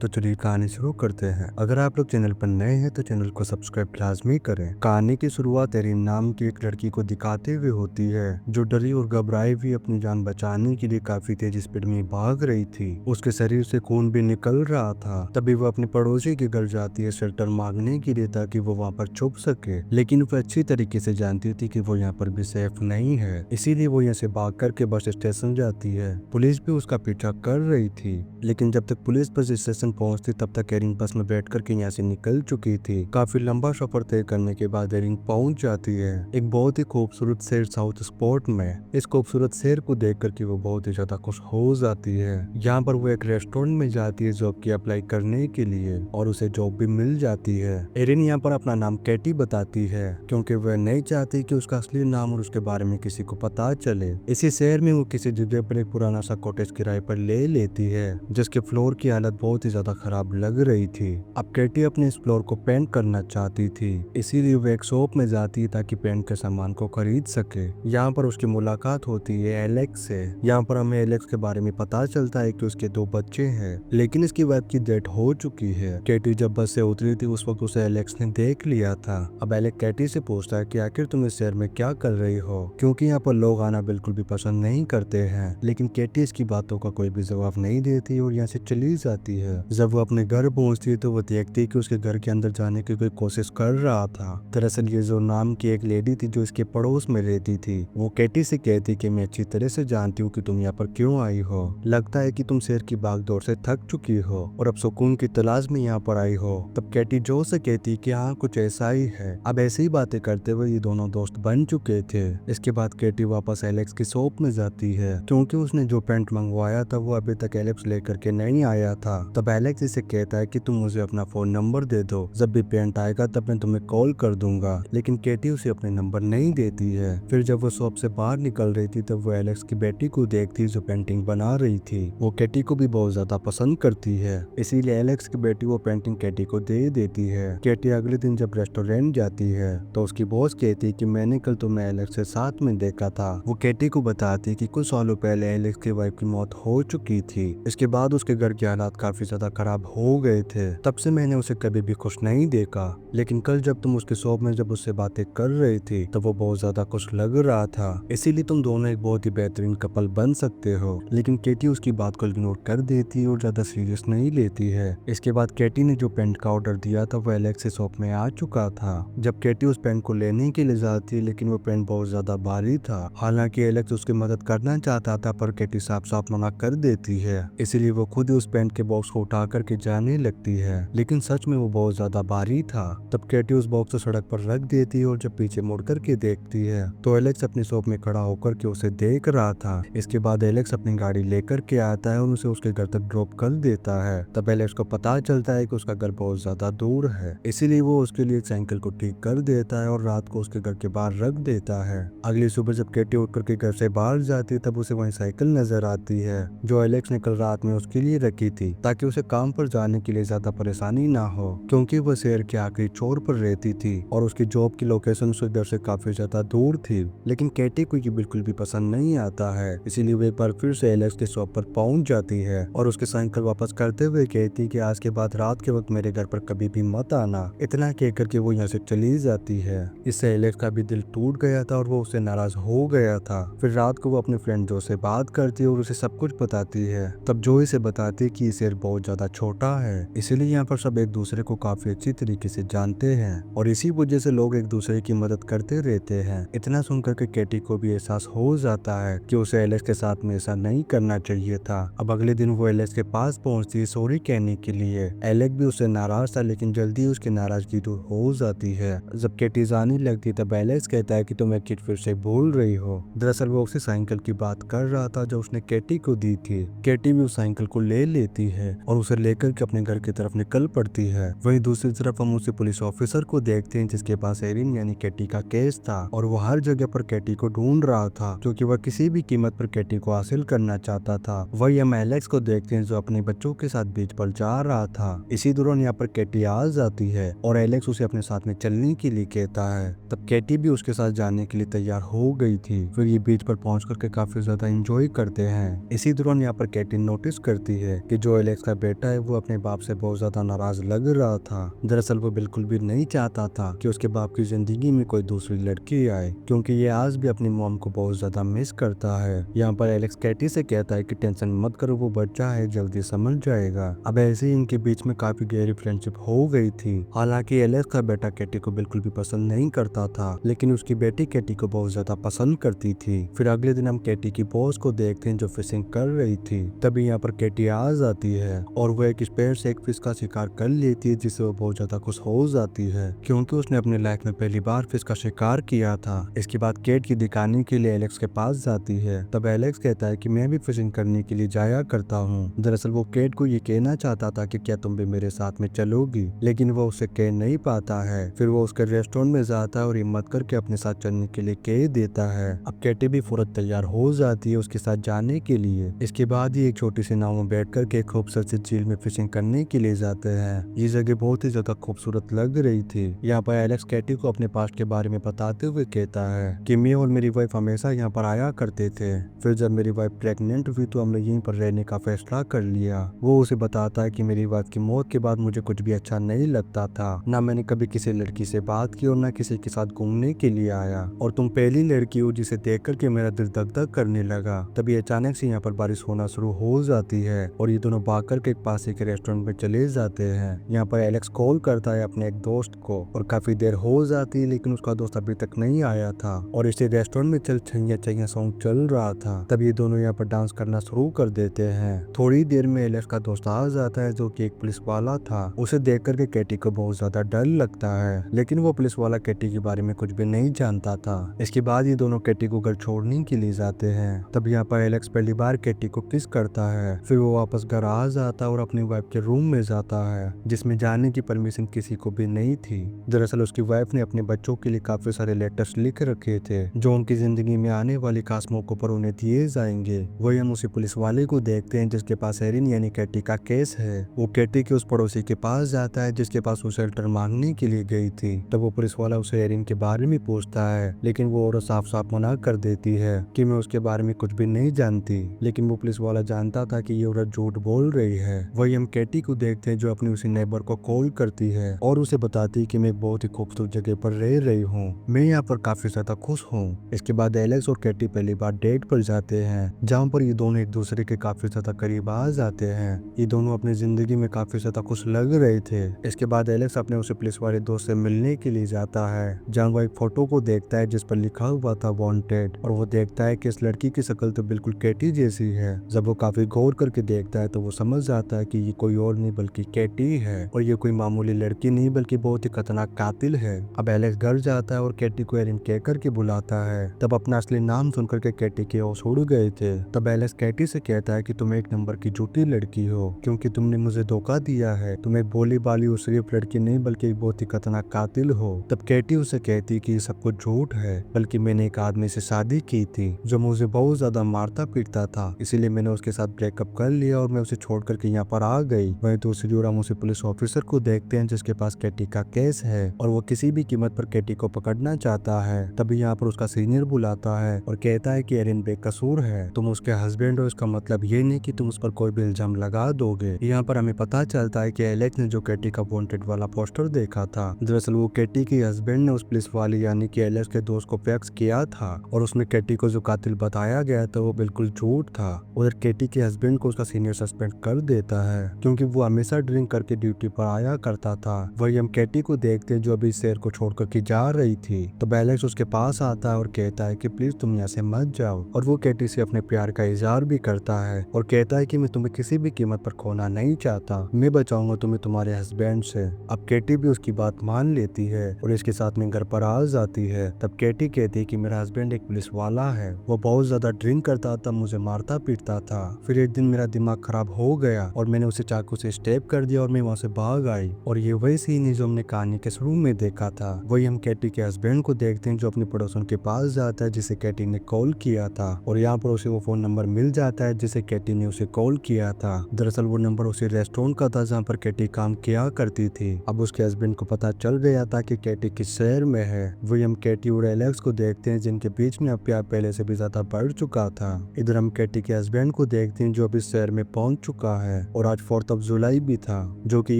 तो चलिए कहानी शुरू करते हैं। अगर आप लोग चैनल पर नए हैं तो चैनल को सब्सक्राइब लाजमी करें। कहानी की शुरुआत एरिन नाम की एक लड़की को दिखाते हुए होती है जो डरी और घबराई हुई अपनी जान बचाने के लिए काफी तेज स्पीड में भाग रही थी। उसके शरीर से खून भी निकल रहा था। तभी वो अपने पड़ोसी के घर जाती है शेल्टर मांगने के लिए ताकि वो वहाँ पर छुप सके, लेकिन वो अच्छी तरीके से जानती थी कि वो यहाँ पर भी सेफ नहीं है, इसीलिए वो यहाँ से भाग करके बस स्टेशन जाती है। पुलिस भी उसका पीछा कर रही थी, लेकिन जब तक पुलिस बस स्टेशन पहुंचती तब तक एरिन बस में बैठ करके यहाँ से निकल चुकी थी। काफी लंबा सफर तय करने के बाद एरिन पहुंच जाती है एक बहुत ही खूबसूरत शहर साउथ स्पॉट में। इस खूबसूरत शहर को देख करके वो बहुत ही ज्यादा खुश हो जाती है। यहाँ पर वो एक रेस्टोरेंट में जाती है जॉब की अप्लाई करने के लिए और उसे जॉब भी मिल जाती है। एरिन यहाँ पर अपना नाम कैटी बताती है क्योंकि वह नहीं चाहती कि उसका असली नाम और उसके बारे में किसी को पता चले। इसी शहर में वो किसी जगह पर एक पुराना सा कॉटेज किराए पर ले लेती है जिसके फ्लोर की हालत बहुत ही ज्यादा खराब लग रही थी। अब कैटी अपने इस फ्लोर को पेंट करना चाहती थी, इसीलिए वो एक शॉप में जाती है ताकि पेंट के सामान को खरीद सके। यहाँ पर उसकी मुलाकात होती है एलेक्स से। यहाँ पर हमें एलेक्स के बारे में पता चलता है कि उसके 2 बच्चे हैं, लेकिन इसकी वाइफ की डेथ हो चुकी है। कैटी जब बस से उतरी थी उस वक्त उसे एलेक्स ने देख लिया था। अब एलेक्स कैटी से पूछता है कि आखिर तुम इस शहर में क्या कर रही हो, क्योंकि यहाँ पर लोग आना बिल्कुल भी पसंद नहीं करते हैं। लेकिन कैटी इसकी बातों का कोई भी जवाब नहीं देती और यहाँ से चली जाती है। जब वो अपने घर पहुंचती है तो वो देखती है कि उसके घर के अंदर जाने की कोई कोशिश कर रहा था। दरअसल ये जो नाम की एक लेडी थी जो इसके पड़ोस में रहती थी, वो कैटी से कहती कि मैं अच्छी तरह से जानती हूँ कि तुम यहाँ पर क्यों आई हो। लगता है कि तुम शहर की भागदौड़ से थक चुकी हो और अब सुकून की तलाश में यहाँ पर आई हो। तब कैटी जो से कहती कि हाँ कुछ ऐसा ही है। अब ऐसी ही बातें करते हुए ये दोनों दोस्त बन चुके थे। इसके बाद कैटी वापस एलेक्स की शॉप में जाती है क्योंकि उसने जो पेंट मंगवाया था वो अभी तक एलेक्स लेकर के नहीं आया था। तब एलेक्स इसे कहता है कि तुम मुझे अपना फोन नंबर दे दो, जब भी पेंट आएगा तब मैं तुम्हें कॉल कर दूंगा। लेकिन केटी उसे अपने नंबर नहीं देती है। फिर जब वो शॉप से बाहर निकल रही थी तब वो एलेक्स की बेटी को देखती जो पेंटिंग बना रही थी। वो केटी को भी बहुत ज्यादा पसंद करती है, इसीलिए एलेक्स की बेटी वो पेंटिंग केटी को दे देती है। केटी अगले दिन जब रेस्टोरेंट जाती है तो उसकी बॉस कहती कि मैंने कल तुम्हें एलेक्स से साथ में देखा था। वो केटी को बताती कि कुछ सालों पहले एलेक्स की वाइफ की मौत हो चुकी थी। इसके बाद उसके घर के हालात काफी ज्यादा खराब हो गए थे। तब से मैंने उसे कभी भी खुश नहीं देखा, लेकिन कल जब तुम उसके शॉप में जब उससे बातें कर रही थी तब वो बहुत ज्यादा खुश लग रहा था, इसीलिए तुम दोनों एक बहुत ही बेहतरीन कपल बन सकते हो। लेकिन केटी उसकी बात को इग्नोर कर देती और ज्यादा सीरियस नहीं लेती है। इसके बाद केटी ने जो पेंट का ऑर्डर दिया था वो एलेक्स के शॉप में आ चुका था। जब केटी उस पेंट को लेने के लिए जाती है लेकिन वो पेंट बहुत ज्यादा भारी था। हालांकि एलेक्स उसकी मदद करना चाहता था पर केटी साफ साफ मना कर देती है, इसीलिए वो खुद ही उस पेंट के बॉक्स को उठा करके जाने लगती है। लेकिन सच में वो बहुत ज्यादा भारी था। तब केटी उस बॉक्स को सड़क पर रख देती है और जब पीछे मुड़ करके देखती है तो एलेक्स अपनी शॉप में खड़ा होकर के उसे देख रहा था। इसके बाद एलेक्स अपनी गाड़ी लेकर के आता है और उसे उसके घर तक ड्रॉप कर देता है। तब एलेक्स को पता चलता है कि उसका घर बहुत ज्यादा दूर है, इसीलिए वो उसके लिए एक साइकिल को ठीक कर देता है और रात को उसके घर के बाहर रख देता है। अगली सुबह जब केटी उठ करके घर से बाहर जाती है तब उसे वही साइकिल नजर आती है जो एलेक्स ने कल रात में उसके लिए रखी थी ताकि उसे काम पर जाने के लिए ज्यादा परेशानी ना हो, क्योंकि वह शहर के आखिरी छोर पर रहती थी और उसकी जॉब की लोकेशन उसके घर से काफी ज्यादा दूर थी। लेकिन केटी को ये बिल्कुल भी पसंद नहीं आता है, इसीलिए वे एक बार फिर से एलेक्स के शॉप पर पहुंच जाती है और उसके साइकिल वापस करते हुए कहती कि आज के बाद रात के वक्त मेरे घर पर कभी भी मत आना। इतना कह करके वो यहाँ से चली जाती है। इससे एलेक्स का भी दिल टूट गया था और वो उससे नाराज हो गया था। फिर रात को वो अपने फ्रेंड जो से बात करती है और उसे सब कुछ बताती है। तब जो इसे बताती है कि ये शहर बहुत ज्यादा छोटा है, इसीलिए यहाँ पर सब एक दूसरे को काफी अच्छी तरीके से जानते हैं और इसी वजह से लोग एक दूसरे की मदद करते रहते हैं। इतना सुनकर के केटी को भी एहसास हो जाता है कि उसे एलेक्स के साथ में ऐसा नहीं करना चाहिए था। अब अगले दिन वो एलेक्स के पास पहुंचती है सॉरी कहने के लिए। एलेक्स भी उससे नाराज था लेकिन जल्दी उसकी नाराजगी दूर हो जाती है। जब केटी जाने लगती तब एलेक्स कहता है कि तुम एक चीज फिर से भूल रही हो। दरअसल वो उसी साइकिल की बात कर रहा था जो उसने केटी को दी थी। केटी भी उस साइकिल को ले लेती है और उसे लेकर के अपने घर की तरफ निकल पड़ती है। वहीं दूसरी तरफ हम उसी पुलिस ऑफिसर को देखते हैं जिसके पास एरिन यानी केटी का केस था और वो हर जगह पर केटी को ढूंढ रहा था क्योंकि वह किसी भी कीमत पर केटी को हासिल करना चाहता था। वही हम एलेक्स को देखते हैं जो अपने बच्चों के साथ बीच पर जा रहा था। इसी दौरान यहाँ पर केटी आ जाती है और एलेक्स उसे अपने साथ में चलने के लिए कहता है। तब केटी भी उसके साथ जाने के लिए तैयार हो गई थी। फिर ये बीच पर पहुंच करके काफी ज्यादा एंजॉय करते हैं। इसी दौरान यहाँ पर केटी नोटिस करती है कि जो एलेक्स का बेटा है वो अपने बाप से बहुत ज्यादा नाराज लग रहा था। दरअसल वो बिल्कुल भी नहीं चाहता था कि उसके बाप की जिंदगी में कोई दूसरी लड़की आए, क्योंकि ये आज भी अपनी मॉम को बहुत ज्यादा मिस करता है। यहाँ पर एलेक्स कैटी से कहता है कि टेंशन मत करो, वो बच्चा है, जल्दी समझ जाएगा। अब ऐसे ही इनके बीच में काफी गहरी फ्रेंडशिप हो गई थी। हालांकि एलेक्स का बेटा कैटी को बिल्कुल भी पसंद नहीं करता था, लेकिन उसकी बेटी कैटी को बहुत ज्यादा पसंद करती थी। फिर अगले दिन हम कैटी की बॉस को देखते हैं जो फिशिंग कर रही थी। तभी यहाँ पर कैटी आ जाती है और वो एक स्पेयर से एक फिश का शिकार कर लेती है, जिससे वो बहुत ज्यादा खुश हो जाती है, क्योंकि उसने अपनी लाइफ में पहली बार फिश का शिकार किया था। इसके बाद केट की दिखाने के लिए एलेक्स के पास जाती है। तब एलेक्स कहता है कि मैं भी फिशिंग करने के लिए जाया करता हूँ। दरअसल वो केट को ये कहना चाहता था कि क्या तुम भी मेरे साथ में चलोगी, लेकिन वो उसे कह नहीं पाता है। फिर वो उसके रेस्टोरेंट में जाता है और हिम्मत करके अपने साथ चलने के लिए कह देता है। अब केटी भी फौरन तैयार हो जाती है उसके साथ जाने के लिए। इसके बाद ही एक छोटी सी नाव में बैठकर के खूबसूरत सी झील में फिशिंग करने के लिए जाते हैं। ये जगह बहुत ही ज्यादा खूबसूरत लग रही थी। यहाँ पर एलेक्स कैटी को अपने पास्ट के बारे में बताते हुए कहता है कि मैं और मेरी वाइफ हमेशा यहाँ पर आया करते थे। फिर जब मेरी वाइफ प्रेग्नेंट हुई तो हमने यहीं पर रहने का फैसला कर लिया। वो उसे बताता है कि मेरी वाइफ की मौत के बाद मुझे कुछ भी अच्छा नहीं लगता था। ना मैंने कभी किसी लड़की से बात की और ना किसी के साथ घूमने के लिए आया, और तुम पहली लड़की हो जिसे देख करके मेरा दिल धक धक करने लगा। तभी अचानक से यहाँ पर बारिश होना शुरू हो जाती है और ये दोनों भाग कर के एक पास के रेस्टोरेंट में चले जाते हैं। यहाँ पर एलेक्स कॉल करता है अपने एक दोस्त को और काफी देर हो जाती है, लेकिन उसका दोस्त अभी तक नहीं आया था और इसे रेस्टोरेंट में चल छैया छैया सॉन्ग चल रहा था। तब ये दोनों यहाँ पर डांस करना शुरू कर देते हैं। थोड़ी देर में एलेक्स का दोस्त आ जाता है जो कि एक पुलिस वाला था। उसे देख करके कैटी को बहुत ज्यादा डर लगता है, लेकिन वो पुलिस वाला कैटी के बारे में कुछ भी नहीं जानता था। इसके बाद ये दोनों कैटी को घर छोड़ने के लिए जाते हैं। तब यहाँ पर एलेक्स पहली बार कैटी को किस करता है। फिर वो वापस घर आ जाता है और अपनी वाइफ के रूम में जाता है, जिसमें जाने की परमिशन किसी को भी नहीं थी। दरअसल उसकी वाइफ ने अपने बच्चों के लिए काफी सारे लेटर्स लिख रखे थे जो उनकी जिंदगी में आने वाली खास मौकों पर उन्हें दिए जाएंगे। वही हम उसी पुलिस वाले को देखते हैं जिसके पास एरिन यानी कैटी का केस है। वो कैटी के उस पड़ोसी के पास जाता है जिसके पास वो शेल्टर मांगने के लिए गई थी। तब वो पुलिस वाला उसे एरिन के बारे में पूछता है, लेकिन वो औरत साफ साफ मना कर देती है कि मैं उसके बारे में कुछ भी नहीं जानती। लेकिन वो पुलिस वाला जानता था कि ये औरत झूठ बोल रही है। वही हम कैटी को देखते हैं जो अपनी उसी नेबर को कॉल करती है और उसे बताती है कि मैं एक बहुत ही खूबसूरत जगह पर रह रही हूँ, मैं यहाँ पर काफी ज्यादा खुश हूँ। इसके बाद एलेक्स और कैटी पहली बार डेट पर जाते हैं, जहाँ पर ये दोनों एक दूसरे के काफी ज्यादा करीब आ जाते हैं। ये दोनों अपनी जिंदगी में काफी ज्यादा खुश लग रहे थे। इसके बाद एलेक्स अपने उसे पुलिस वाले दोस्त से मिलने के लिए जाता है, जहाँ वो एक फोटो को देखता है जिस पर लिखा हुआ था वांटेड, और वो देखता है कि इस लड़की की शक्ल तो बिल्कुल कैटी जैसी है। जब वो काफी गौर करके देखता है तो वो समझ जाता है कि ये कोई और नहीं बल्कि कैटी है, और ये कोई मामूली लड़की नहीं बल्कि बहुत ही खतरनाक कातिल है। अब एलेक्स घर जाता है और कैटी को एरिन कह करके बुलाता है। तब अपना असली नाम सुनकर के कैटी के होश उड़ गए थे। तब एलेक्स कैटी से कहता है कि तुम एक नंबर की झूठी लड़की हो, क्योंकि तुमने मुझे धोखा दिया है। तुम एक भोली भाली और सिर्फ लड़की नहीं बल्कि एक बहुत ही खतरनाक कातिल हो। तब कैटी उसे कहती कि ये सब कुछ झूठ है, बल्कि मैंने एक आदमी से शादी की थी जो मुझे बहुत ज्यादा मारता पीटता था, इसीलिए मैंने उसके साथ ब्रेकअप कर लिया और मैं उसे छोड़ करके यहाँ पर आ गई। वहीं दूसरी ओर हम उसे पुलिस ऑफिसर को देखते हैं जिसके पास कैटी का केस है और वो किसी भी कीमत पर कैटी को पकड़ना चाहता है। तभी यहाँ पर उसका सीनियर बुलाता है और कहता है कि एरिन बेकसूर है, तुम उसके हस्बैंड हो, इसका मतलब ये नहीं कि तुम उस पर कोई भी इल्जाम लगा दोगे। यहाँ पर हमें पता चलता है कि एलेक्स ने जो कैटी का वांटेड वाला पोस्टर देखा था, दरअसल वो कैटी के हस्बैंड ने उस पुलिस वाले यानी कि एलेक्स के दोस्त को फैक्स किया था, और उसमें कैटी को जो कातिल बताया गया था वो बिल्कुल झूठ था। उधर कैटी के हस्बैंड को उसका सीनियर सस्पेंड कर देता है क्योंकि वो हमेशा ड्रिंक करके ड्यूटी पर आया करता था। वही हम कैटी को देखते हैं जो अभी शहर को छोड़कर के जा रही थी। तब एलेक्स उसके पास आता है और कहता है कि प्लीज तुम यहाँ से मत जाओ, और वो कैटी से अपने प्यार का इजहार भी करता है और कहता है कि मैं तुम्हें किसी भी कीमत पर खोना नहीं चाहता, मैं बचाऊंगा तुम्हें तुम्हारे हस्बैंड से। अब कैटी भी उसकी बात मान लेती है और इसके साथ में घर पर आ जाती है। तब कैटी कहती है कि मेरा हस्बैंड एक पुलिस वाला है, वो बहुत ज्यादा ड्रिंक करता था, मुझे मारता पीटता था। फिर एक दिन मेरा दिमाग खराब हो गया और मैंने उसे चाकू से स्टेप कर दिया और मैं वहाँ से भाग आई, और ये वही सीन है जो हमने कहानी के शुरू में देखा था। वही हम कैटी के हस्बैंड को देखते हैं जो अपने पड़ोसन के पास जाता है जिसे कैटी ने कॉल किया था, और यहाँ पर उसे वो फोन नंबर मिल जाता है जिसे कैटी ने उसे कॉल किया था। दरअसल वो नंबर उसी रेस्टोरेंट का था जहाँ पर कैटी काम किया करती थी। अब उसके हस्बैंड को पता चल गया था कि कैटी किस शहर में है। वही हम कैटी और एलेक्स को देखते हैं जिनके बीच में अब प्यार पहले से भी ज्यादा बढ़ चुका था। इधर हम कैटी के हस्बैंड को देखते हैं जो अभी शहर में पहुंच चुका है। और आज 4 जुलाई भी था, जो कि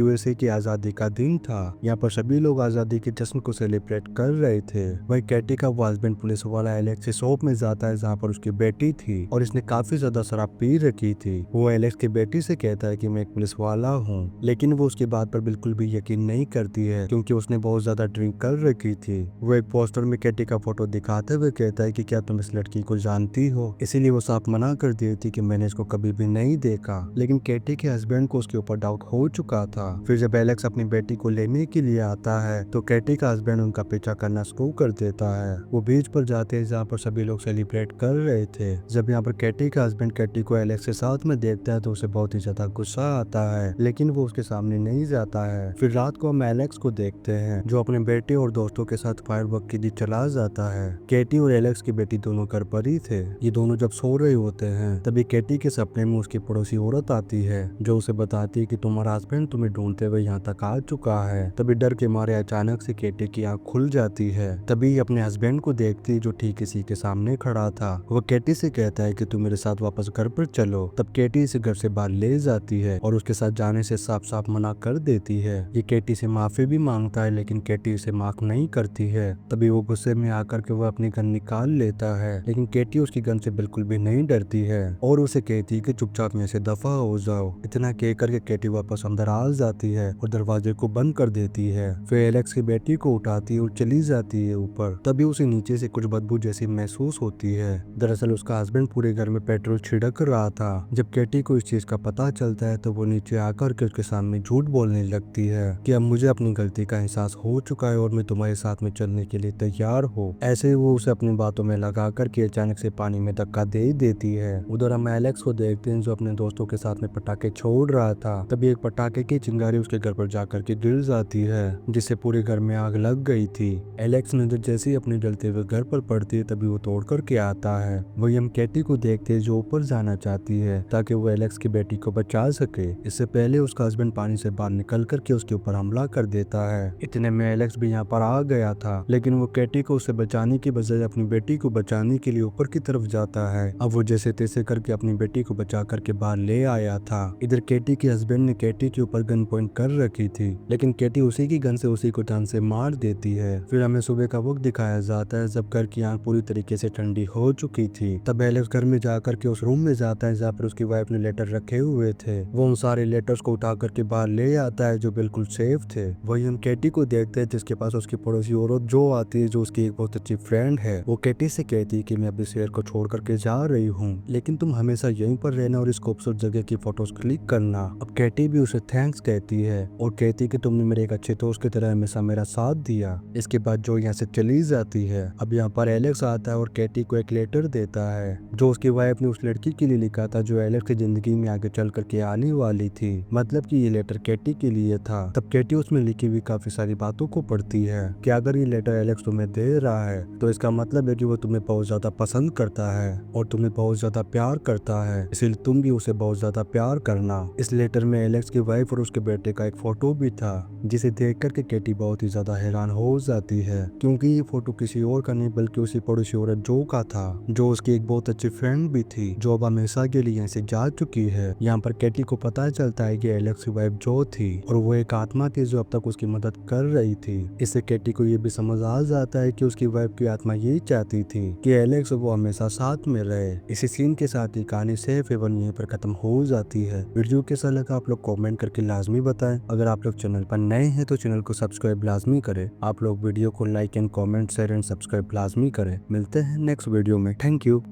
यूएसए की आजादी का दिन था। यहाँ पर सभी लोग आजादी के जश्न को सेलिब्रेट कर रहे थे। वही कैटी का वो हस्बैंड पुलिस वाला एलेक्स के शॉप में जाता है जहाँ पर उसकी बेटी थी और इसने काफी ज्यादा शराब पी रखी थी। वो एलेक्स की बेटी से कहता है कि मैं एक पुलिस वाला हूँ, लेकिन वो उसकी बात पर बिल्कुल भी यकीन नहीं करती है क्योंकि उसने बहुत ज्यादा ड्रिंक कर रखी थी। वो एक पोस्टर में कैटी का फोटो दिखाते हुए कहता है कि क्या तुम इस लड़की को जानती हो, इसीलिए वो साफ मना कर दी थी कि मैंने इसको कभी भी नहीं देखा। लेकिन कैटी के हस्बैंड को उसके ऊपर डाउट हो चुका था। फिर जब एलेक्स अपनी बेटी को लेने के लिए आता है तो कैटी का हस्बैंड उनका पीछा करना शुरू कर देता है। वो बीच पर जाते हैं जहाँ पर सभी लोग सेलिब्रेट कर रहे थे। जब यहाँ पर कैटी का हस्बैंड कैटी को एलेक्स के साथ में देखता है तो उसे बहुत ही ज्यादा गुस्सा आता है, लेकिन वो उसके सामने नहीं जाता है। फिर रात को हम एलेक्स को देखते हैं जो अपने बेटे और दोस्तों के साथ फायरवर्क के लिए चला जाता है। कैटी और एलेक्स की बेटी दोनों घर पर ही थे। ये दोनों जब सो रहे होते हैं तभी कैटी के सपने में उसकी पड़ोसी औरत आती है जो उसे बताती है कि तुम्हारा हस्बैंड तुम्हें ढूंढते हुए यहाँ तक आ चुका है। तभी डर के मारे अचानक से कैटी की आंख खुल जाती है। तभी अपने हस्बैंड को देखती जो ठीक इसी के सामने खड़ा था। वो कैटी से कहता है कि तुम मेरे साथ वापस घर पर चलो। तब कैटी इसे घर से बाहर ले जाती है और उसके साथ जाने से साफ साफ मना कर देती है। ये कैटी से माफी भी मांगता है लेकिन कैटी इसे माफ नहीं करती है। तभी वो गुस्से में आकर के वो अपनी गन निकाल लेता है, लेकिन कैटी उसकी गन से बिल्कुल भी नहीं डरती है और उसे कहती है कि चुपचाप यहाँ से दफा हो जाओ। इतना कह करके कैटी वापस अंदर आ जाती है और दरवाजे को बंद कर देती है। फिर एलेक्स की बेटी को उठाती है और चली जाती है ऊपर। तभी उसे नीचे से कुछ बदबू जैसी महसूस होती है। दरअसल उसका हस्बैंड पूरे घर में पेट्रोल छिड़क रहा था। जब कैटी को इस चीज का पता चलता है तो वो नीचे आकर के उसके सामने झूठ बोलने लगती है कि अब मुझे अपनी गलती का एहसास हो चुका है और मैं तुम्हारे साथ में चलने के लिए तैयार हूँ। ऐसे ही वो उसे अपनी बातों में लगा करके अचानक से पानी में धक्का दे देती है। उधर हम एलेक्स को देखते हैं जो अपने दोस्तों के साथ में पटाखे छोड़ रहा था। तभी एक पटाखे की चिंगारी उसके घर पर जाकर के गिर जाती है जिससे पूरे घर में आग लग गई थी। एलेक्स नजर जैसे ही अपने जलते हुए घर पर पड़ती है तभी वो तोड़ करके आता है। वही हम कैटी को देखते हैं जो ऊपर जाना चाहती है ताकि वो एलेक्स की बेटी को बचा सके। इससे पहले उसका हस्बैंड पानी से बाहर निकल करके उसके ऊपर हमला कर देता है। इतने में एलेक्स भी यहाँ पर आ गया था, लेकिन वो कैटी को उसे बचाने की बजाय अपनी बेटी को बचाने के लिए ऊपर की तरफ जाता है। अब वो जैसे तैसे करके अपनी बेटी को बचा करके बाहर ले आया था। इधर कैटी के हस्बैंड ने कैटी के ऊपर गन पॉइंट कर रखी थी, लेकिन कैटी उसी की गन से उसी को जान से मार देती है। फिर हमें सुबह का वक्त दिखाया जाता है जब घर की आंख पूरी तरीके से ठंडी हो चुकी थी। तब एलेक्स घर में जाकर के उस रूम में जाता है जहाँ पर उसकी वाइफ ने लेटर रखे हुए थे। वो उन सारे लेटर्स को उठा करके बाहर ले आता है जो बिल्कुल सेफ थे। वही हम कैटी को देखते हैं जिसके पास उसकी पड़ोसी औरत जो आती है जो उसकी एक बहुत अच्छी फ्रेंड है। वो कैटी से कहती है कि मैं अपने शहर को छोड़ करके जा रही हूँ, लेकिन तुम हमेशा यहीं पर रहना और इस खूबसूरत जगह की फोटोज क्लिक करना। अब कैटी भी उसे थैंक्स कहती है और कहती है कि तुमने मेरे एक अच्छे दोस्त की तरह हमेशा मेरा साथ दिया। इसके बाद जो यहाँ से चली जाती है। अब यहाँ पर एलेक्स आता है और कैटी को एक लेटर देता है जो उसकी वाइफ ने उस लड़की के लिए लिखा था जो एलेक्स की जिंदगी में आगे चल करके आने वाली थी। मतलब कि ये लेटर कैटी के लिए था। तब कैटी उसमें लिखी हुई काफी सारी बातों को पढ़ती है कि अगर ये लेटर एलेक्स तुम्हें दे रहा है तो इसका मतलब है कि वो तुम्हें बहुत ज्यादा पसंद करता है और तुम्हें बहुत ज्यादा प्यार करता है, इसलिए तुम भी उसे बहुत ज्यादा प्यार करना। इस लेटर में एलेक्स की वाइफ और उसके बेटे का एक फोटो भी था जिसे देख करके कैटी बहुत ही ज्यादा हैरान हो जाती है क्योंकि ये फोटो किसी और का नहीं बल्कि उसी पड़ोसी औरत जो का था जो उसकी एक बहुत अच्छी फ्रेंड भी थी जो अब हमेशा के लिए यहाँ से जा चुकी है। यहाँ पर कैटी को पता चलता है कि एलेक्स की वाइफ जो थी और वो एक आत्मा थी जो अब तक उसकी मदद कर रही थी। इससे कैटी को ये भी समझ आ जाता है कि उसकी वाइफ की आत्मा यही चाहती थी कि एलेक्स वो हमेशा साथ में रहे। इसी सीन के साथ ही कहानी सेफ एवं यहीं पर खत्म हो जाती है। वीडियो कैसा लगा आप लोग कमेंट करके लाजमी बताएं। अगर आप लोग चैनल पर नए हैं तो चैनल को सब्सक्राइब लाजमी करें। आप लोग वीडियो को like and comment share and subscribe लाजमी करें। मिलते हैं नेक्स्ट वीडियो में। Thank you.